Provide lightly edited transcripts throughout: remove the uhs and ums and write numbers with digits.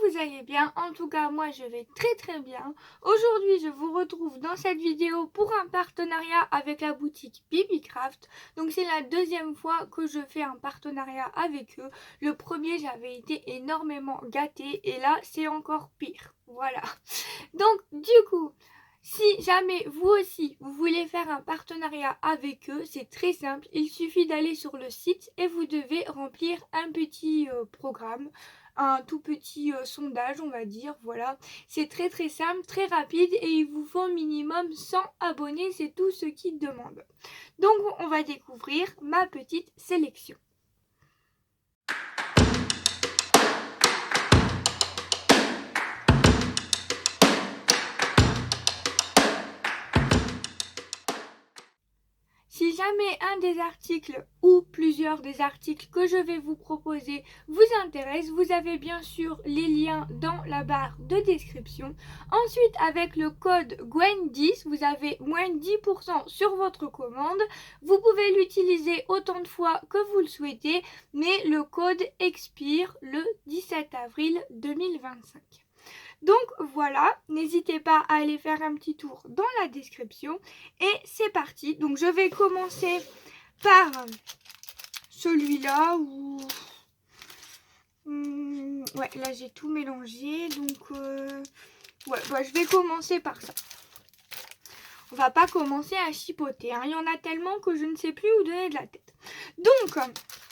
vous allez bien. En tout cas, moi je vais très bien. Aujourd'hui, je vous retrouve dans cette vidéo pour un partenariat avec la boutique Bibicraft. Donc c'est la deuxième fois que je fais un partenariat avec eux. Le premier, j'avais été énormément gâtée et là, c'est encore pire. Voilà. Donc du coup, si jamais vous aussi vous voulez faire un partenariat avec eux, c'est très simple. Il suffit d'aller sur le site et vous devez remplir un petit programme, un tout petit sondage, on va dire. Voilà, c'est très simple, très rapide et il vous faut minimum 100 abonnés, c'est tout ce qu'ils demandent. Donc on va découvrir ma petite sélection. Si jamais un des articles ou plusieurs des articles que je vais vous proposer vous intéresse, vous avez bien sûr les liens dans la barre de description. Ensuite, avec le code Gwen10, vous avez moins 10% sur votre commande. Vous pouvez l'utiliser autant de fois que vous le souhaitez, mais le code expire le 17 avril 2025. Donc voilà, n'hésitez pas à aller faire un petit tour dans la description et c'est parti. Donc je vais commencer par celui-là où... ouais, là j'ai tout mélangé, donc ouais, bah, je vais commencer par ça. On va pas commencer à chipoter, hein. Il y en a tellement que je ne sais plus où donner de la tête. Donc,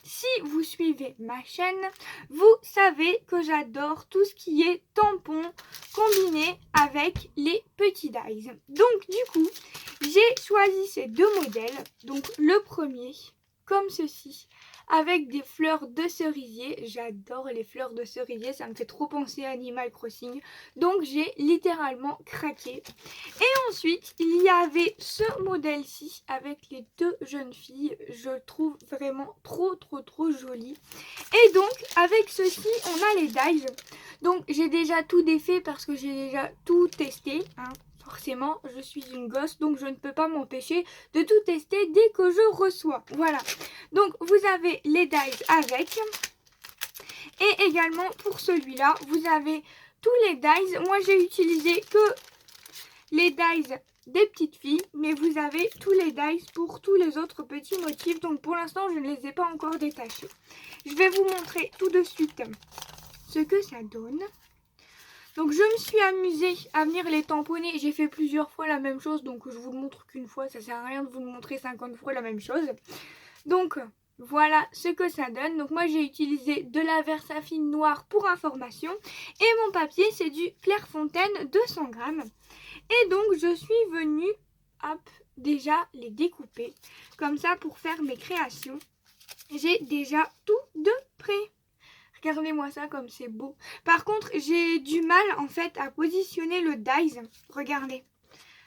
si vous suivez ma chaîne, vous savez que j'adore tout ce qui est tampon combiné avec les petits dies. Donc, du coup, j'ai choisi ces deux modèles. Donc, le premier, comme ceci, avec des fleurs de cerisier. J'adore les fleurs de cerisier, ça me fait trop penser à Animal Crossing. Donc j'ai littéralement craqué. Et ensuite, il y avait ce modèle-ci avec les deux jeunes filles. Je le trouve vraiment trop joli. Et donc, avec ceci, on a les dies. Donc j'ai déjà tout défait parce que j'ai déjà tout testé, hein. Forcément, je suis une gosse, donc je ne peux pas m'empêcher de tout tester dès que je reçois. Voilà. Donc, vous avez les dies avec. Et également, pour celui-là, vous avez tous les dies. Moi, j'ai utilisé que les dies des petites filles, mais vous avez tous les dies pour tous les autres petits motifs. Donc, pour l'instant, je ne les ai pas encore détachés. Je vais vous montrer tout de suite ce que ça donne. Donc je me suis amusée à venir les tamponner. J'ai fait plusieurs fois la même chose, donc je vous le montre qu'une fois. Ça sert à rien de vous le montrer 50 fois la même chose. Donc voilà ce que ça donne. Donc moi j'ai utilisé de la Versafine noire pour information. Et mon papier c'est du Clairefontaine 200 grammes. Et donc je suis venue déjà les découper. Comme ça pour faire mes créations. J'ai déjà tout de prêt. Regardez-moi ça comme c'est beau. Par contre, j'ai du mal en fait à positionner le dies. Regardez.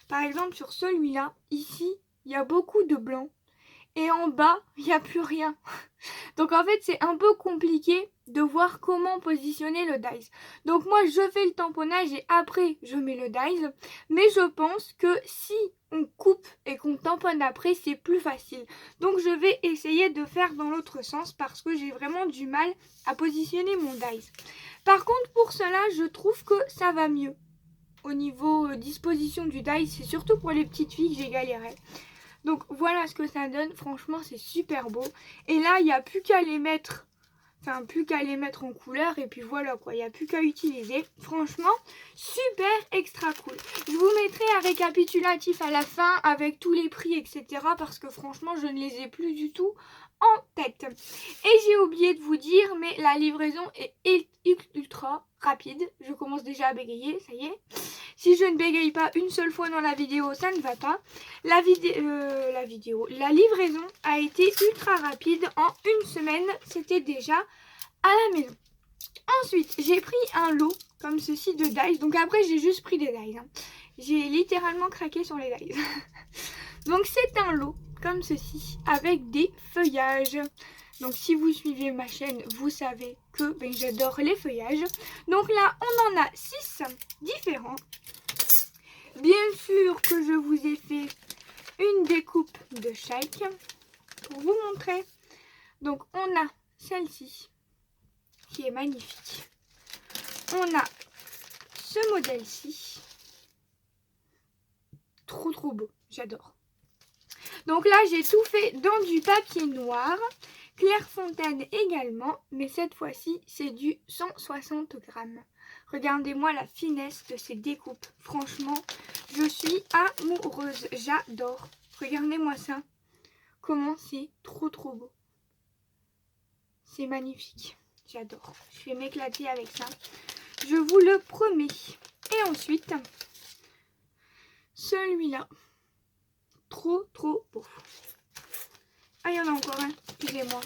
Par exemple, sur celui-là, ici, il y a beaucoup de blanc. Et en bas, il n'y a plus rien. Donc en fait, c'est un peu compliqué de voir comment positionner le dies. Donc moi, je fais le tamponnage et après, je mets le dies. Mais je pense que si on coupe et qu'on tamponne après, c'est plus facile. Donc je vais essayer de faire dans l'autre sens parce que j'ai vraiment du mal à positionner mon dies. Par contre, pour cela, je trouve que ça va mieux. Au niveau disposition du dies, c'est surtout pour les petites filles que j'ai galéré. Donc voilà ce que ça donne, franchement c'est super beau. Et là il n'y a plus qu'à les mettre, en couleur et puis voilà quoi, il n'y a plus qu'à utiliser. Franchement super extra cool. Je vous mettrai un récapitulatif à la fin avec tous les prix etc. parce que franchement je ne les ai plus du tout en tête. Et j'ai oublié de vous dire, mais la livraison est ultra rapide. Je commence déjà à bégayer, ça y est. Si je ne bégaye pas une seule fois dans la vidéo, ça ne va pas. La livraison a été ultra rapide. En une semaine, c'était déjà à la maison. Ensuite, j'ai pris un lot comme ceci de dies. Donc après, j'ai juste pris des dies. Hein. J'ai littéralement craqué sur les dies. Donc c'est un lot comme ceci avec des feuillages. Donc si vous suivez ma chaîne, vous savez que j'adore les feuillages. Donc là, on en a 6 différents. Bien sûr que je vous ai fait une découpe de chaque pour vous montrer. Donc on a celle-ci qui est magnifique. on a ce modèle-ci. Trop beau, j'adore. Donc là, j'ai tout fait dans du papier noir. Clairefontaine également, mais cette fois-ci, c'est du 160 grammes. Regardez-moi la finesse de ces découpes. Franchement, je suis amoureuse. J'adore. Regardez-moi ça. Comment c'est trop beau. C'est magnifique. J'adore. Je vais m'éclater avec ça. Je vous le promets. Et ensuite, celui-là. Trop beau. Ah, il y en a encore un. Excusez-moi.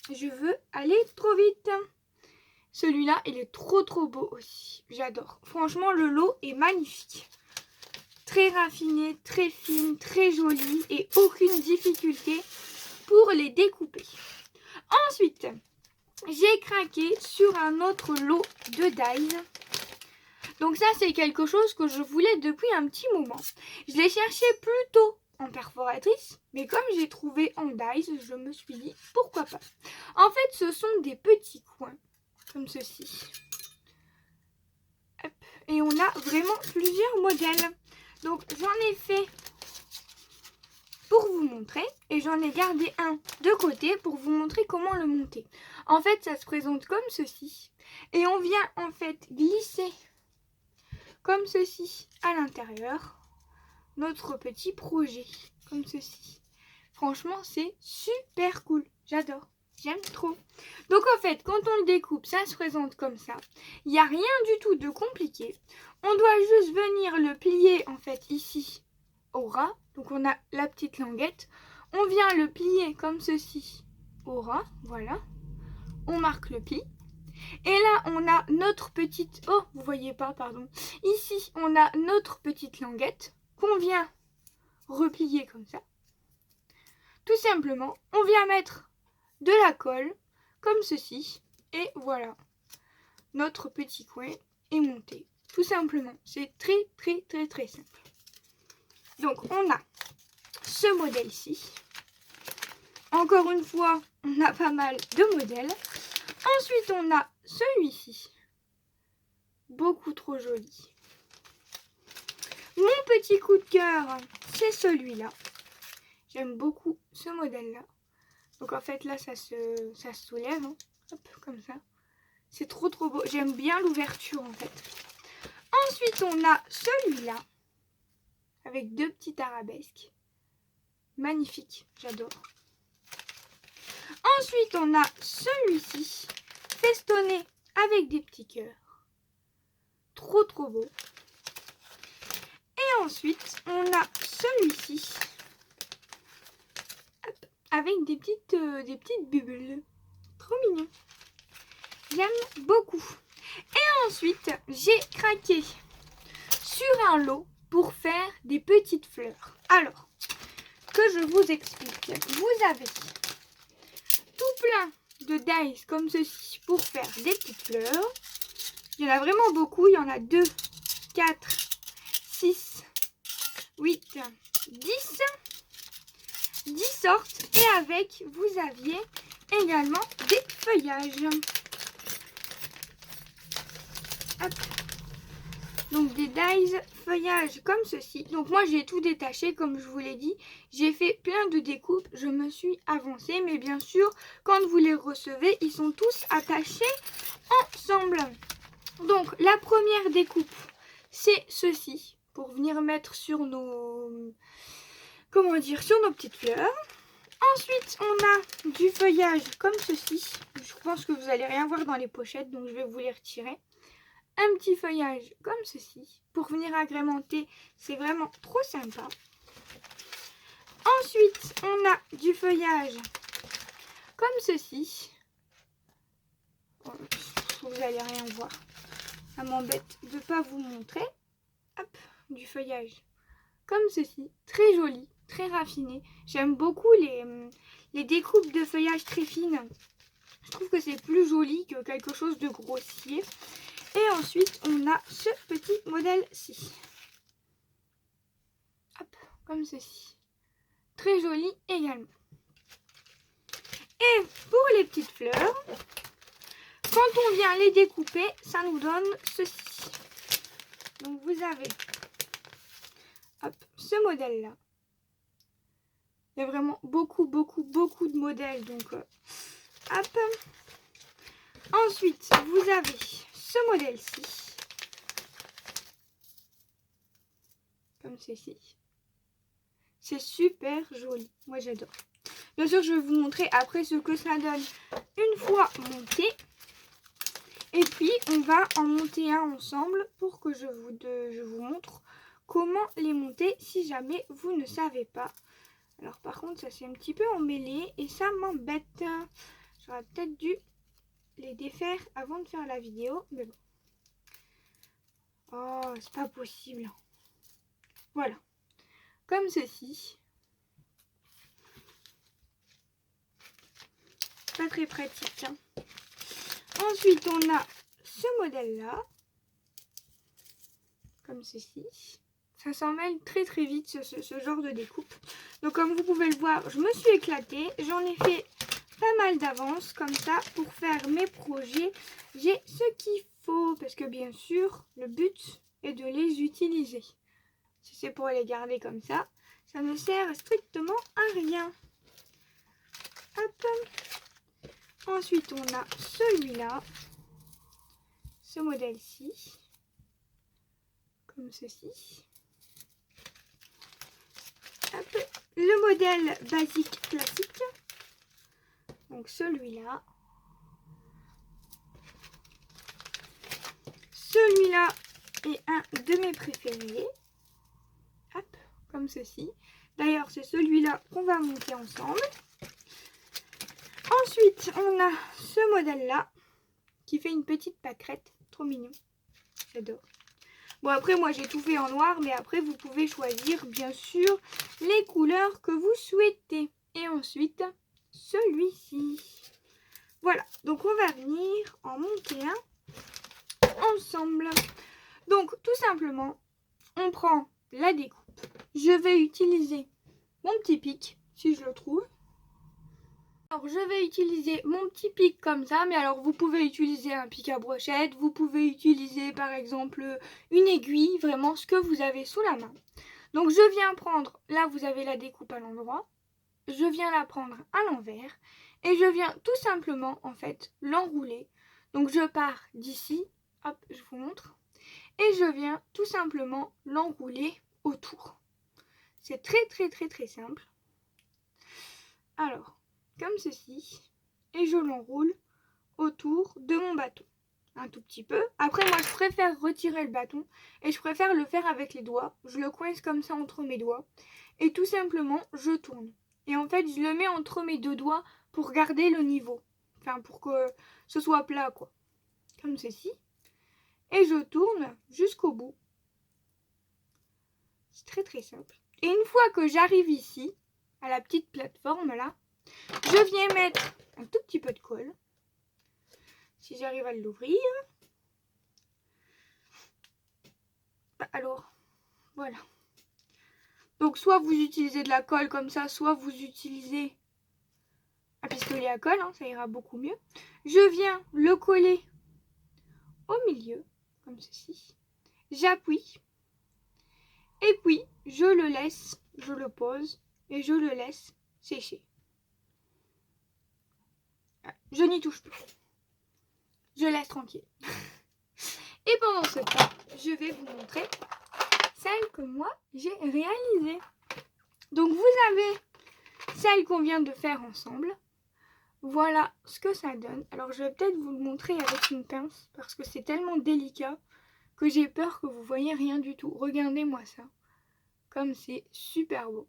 Je veux aller trop vite. Celui-là, il est trop beau aussi. J'adore. Franchement, le lot est magnifique. Très raffiné, très fine, très jolie et aucune difficulté pour les découper. Ensuite, j'ai craqué sur un autre lot de dies. Donc ça, c'est quelque chose que je voulais depuis un petit moment. Je l'ai cherché plutôt en perforatrice, mais comme j'ai trouvé en dies, je me suis dit pourquoi pas. En fait, ce sont des petits coins, comme ceci. Hop. Et on a vraiment plusieurs modèles. Donc j'en ai fait pour vous montrer et j'en ai gardé un de côté pour vous montrer comment le monter. En fait, ça se présente comme ceci et on vient en fait glisser comme ceci à l'intérieur notre petit projet, comme ceci. Franchement, c'est super cool. J'adore. J'aime trop. Donc en fait, quand on le découpe, ça se présente comme ça. Il n'y a rien du tout de compliqué. On doit juste venir le plier en fait ici au ras. Donc on a la petite languette. On vient le plier comme ceci au ras. Voilà. On marque le pli. Et là, on a notre petite... Oh, vous voyez pas, pardon. Ici, on a notre petite languette qu'on vient replier comme ça. Tout simplement, on vient mettre de la colle comme ceci. Et voilà. Notre petit coin est monté. Tout simplement. C'est très simple. Donc, on a ce modèle-ci. Encore une fois, on a pas mal de modèles. Ensuite, on a celui-ci. Beaucoup trop joli. Mon petit coup de cœur, c'est celui-là. J'aime beaucoup ce modèle-là. Donc en fait, là, ça se soulève. Hein. Hop, comme ça. C'est trop beau. J'aime bien l'ouverture, en fait. Ensuite, on a celui-là. Avec deux petites arabesques. Magnifique. J'adore. Ensuite, on a celui-ci. Festonné avec des petits cœurs. Trop beau. Et ensuite, on a celui-ci avec des petites bulles. Trop mignon. J'aime beaucoup. Et ensuite, j'ai craqué sur un lot pour faire des petites fleurs. Alors, que je vous explique. Vous avez tout plein de dies comme ceci pour faire des petites fleurs. Il y en a vraiment beaucoup. Il y en a 2, 4, 6, 8, 10 sortes. Et avec, vous aviez également des feuillages. Hop. Donc des dies feuillages comme ceci. Donc moi j'ai tout détaché comme je vous l'ai dit. J'ai fait plein de découpes. Je me suis avancée. Mais bien sûr, quand vous les recevez, ils sont tous attachés ensemble. Donc la première découpe, c'est ceci. Pour venir mettre sur nos... Comment dire, sur nos petites fleurs. Ensuite, on a du feuillage comme ceci. Je pense que vous n'allez rien voir dans les pochettes, donc je vais vous les retirer. Un petit feuillage comme ceci. Pour venir agrémenter, c'est vraiment trop sympa. Ensuite, on a du feuillage comme ceci. Vous n'allez rien voir. Ça m'embête de ne pas vous montrer. Hop, du feuillage comme ceci. Très joli, très raffiné. J'aime beaucoup les découpes de feuillage très fines. Je trouve que c'est plus joli que quelque chose de grossier. Et ensuite, on a ce petit modèle-ci. Hop, comme ceci. Très joli également. Et pour les petites fleurs, quand on vient les découper, ça nous donne ceci. Donc vous avez hop, ce modèle-là. Il y a vraiment beaucoup de modèles. Donc hop. Ensuite, vous avez ce modèle-ci. Comme ceci. C'est super joli. Moi, j'adore. Bien sûr, je vais vous montrer après ce que ça donne une fois monté. Et puis, on va en monter un ensemble pour que je vous montre comment les monter si jamais vous ne savez pas. Alors, par contre, ça c'est un petit peu emmêlé et ça m'embête. J'aurais peut-être dû les défaire avant de faire la vidéo. Mais bon. Oh, c'est pas possible. Voilà. Comme ceci. Pas très pratique. Hein. Ensuite, on a ce modèle-là. Comme ceci. Ça s'en mêle très vite ce genre de découpe. Donc comme vous pouvez le voir, je me suis éclatée. J'en ai fait pas mal d'avance comme ça pour faire mes projets. J'ai ce qu'il faut parce que bien sûr, le but est de les utiliser. Si c'est pour les garder comme ça, ça ne sert strictement à rien. Hop. Ensuite, on a celui-là, ce modèle-ci, comme ceci. Hop. Le modèle basique classique, donc celui-là. Celui-là est un de mes préférés. Hop, comme ceci. D'ailleurs, c'est celui-là qu'on va monter ensemble. Ensuite, on a ce modèle-là qui fait une petite pâquerette. Trop mignon. J'adore. Bon, après, moi, j'ai tout fait en noir, mais après, vous pouvez choisir, bien sûr, les couleurs que vous souhaitez. Et ensuite, celui-ci. Voilà. Donc, on va venir en monter un ensemble. Donc, tout simplement, on prend la découpe. Je vais utiliser mon petit pic, si je le trouve. Alors, je vais utiliser mon petit pic comme ça, mais alors vous pouvez utiliser un pic à brochette, vous pouvez utiliser par exemple une aiguille, vraiment ce que vous avez sous la main. Donc, je viens prendre, là vous avez la découpe à l'endroit, je viens la prendre à l'envers et je viens tout simplement en fait l'enrouler. Donc, je pars d'ici, hop, je vous montre, et je viens tout simplement l'enrouler autour. C'est très simple. Alors, comme ceci, et je l'enroule autour de mon bâton. Un tout petit peu. Après, moi, je préfère retirer le bâton et je préfère le faire avec les doigts. Je le coince comme ça entre mes doigts et tout simplement, je tourne. Et en fait, je le mets entre mes deux doigts pour garder le niveau. Enfin, pour que ce soit plat, quoi. Comme ceci. Et je tourne jusqu'au bout. C'est très simple. Et une fois que j'arrive ici, à la petite plateforme là, je viens mettre un tout petit peu de colle. Si j'arrive à l'ouvrir. Alors, voilà. Donc, soit vous utilisez de la colle comme ça, soit vous utilisez un pistolet à colle, hein, ça ira beaucoup mieux. Je viens le coller au milieu, comme ceci. J'appuie. Et puis, je le laisse, je le pose et je le laisse sécher. Je n'y touche plus. Je laisse tranquille. Et pendant ce temps, je vais vous montrer celle que moi j'ai réalisée. Donc vous avez celle qu'on vient de faire ensemble. Voilà ce que ça donne. Alors je vais peut-être vous le montrer avec une pince parce que c'est tellement délicat que j'ai peur que vous voyez rien du tout. Regardez-moi ça. Comme c'est super beau.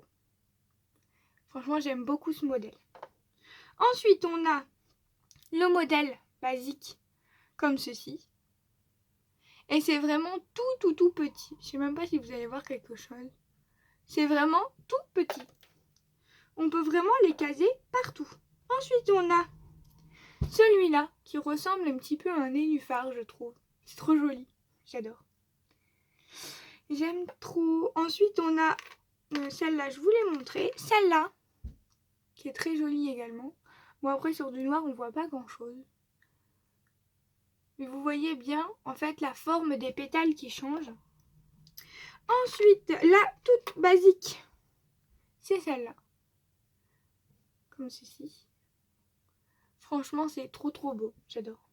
Franchement, j'aime beaucoup ce modèle. Ensuite, on a le modèle basique comme ceci. Et c'est vraiment tout petit. Je sais même pas si vous allez voir quelque chose. C'est vraiment tout petit. On peut vraiment les caser partout. Ensuite, on a celui-là qui ressemble un petit peu à un nénuphar, je trouve. C'est trop joli. J'adore. J'aime trop. Ensuite, on a celle-là, je vous l'ai montrée. Celle-là, qui est très jolie également. Bon, après, sur du noir, on voit pas grand-chose. Mais vous voyez bien, en fait, la forme des pétales qui change. Ensuite, la toute basique, c'est celle-là. Comme ceci. Franchement, c'est trop beau. J'adore.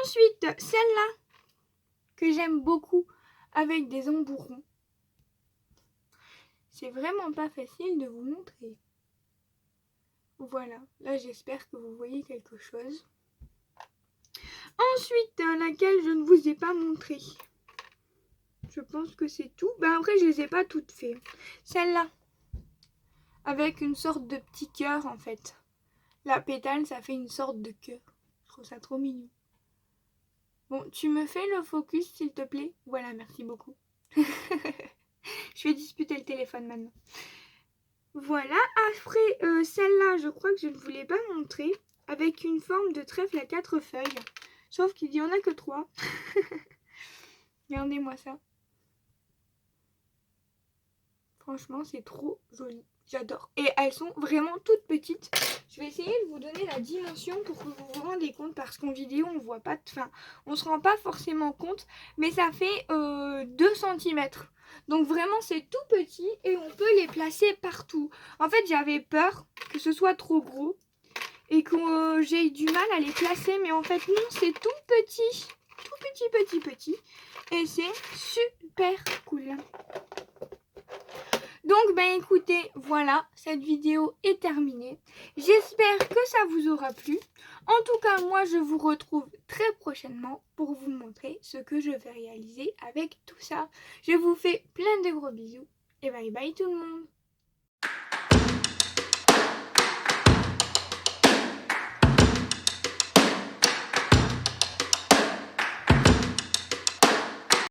Ensuite, celle-là, que j'aime beaucoup, avec des embouts ronds. C'est vraiment pas facile de vous montrer. Voilà, là j'espère que vous voyez quelque chose. Ensuite, laquelle je ne vous ai pas montré. Je pense que c'est tout. Ben après, je les ai pas toutes faites. Celle-là, avec une sorte de petit cœur en fait. La pétale, ça fait une sorte de cœur. Je trouve ça trop mignon. Bon, tu me fais le focus s'il te plaît? Voilà, merci beaucoup. Je vais disputer le téléphone maintenant. Voilà, après celle-là, je crois que je ne voulais pas montrer. Avec une forme de trèfle à 4 feuilles. Sauf qu'il n'y en a que 3. Regardez-moi ça. Franchement, c'est trop joli. J'adore. Et elles sont vraiment toutes petites. Je vais essayer de vous donner la dimension pour que vous vous rendiez compte. Parce qu'en vidéo, on voit pas. Enfin, on se rend pas forcément compte. Mais ça fait 2 cm. Donc vraiment, c'est tout petit. Et on peut les placer partout. En fait, j'avais peur que ce soit trop gros. Et que j'ai du mal à les placer. Mais en fait, non, c'est tout petit. Tout petit. Et c'est super cool. Donc ben écoutez, voilà, cette vidéo est terminée. J'espère que ça vous aura plu. En tout cas, moi je vous retrouve très prochainement pour vous montrer ce que je vais réaliser avec tout ça. Je vous fais plein de gros bisous et bye bye tout le monde.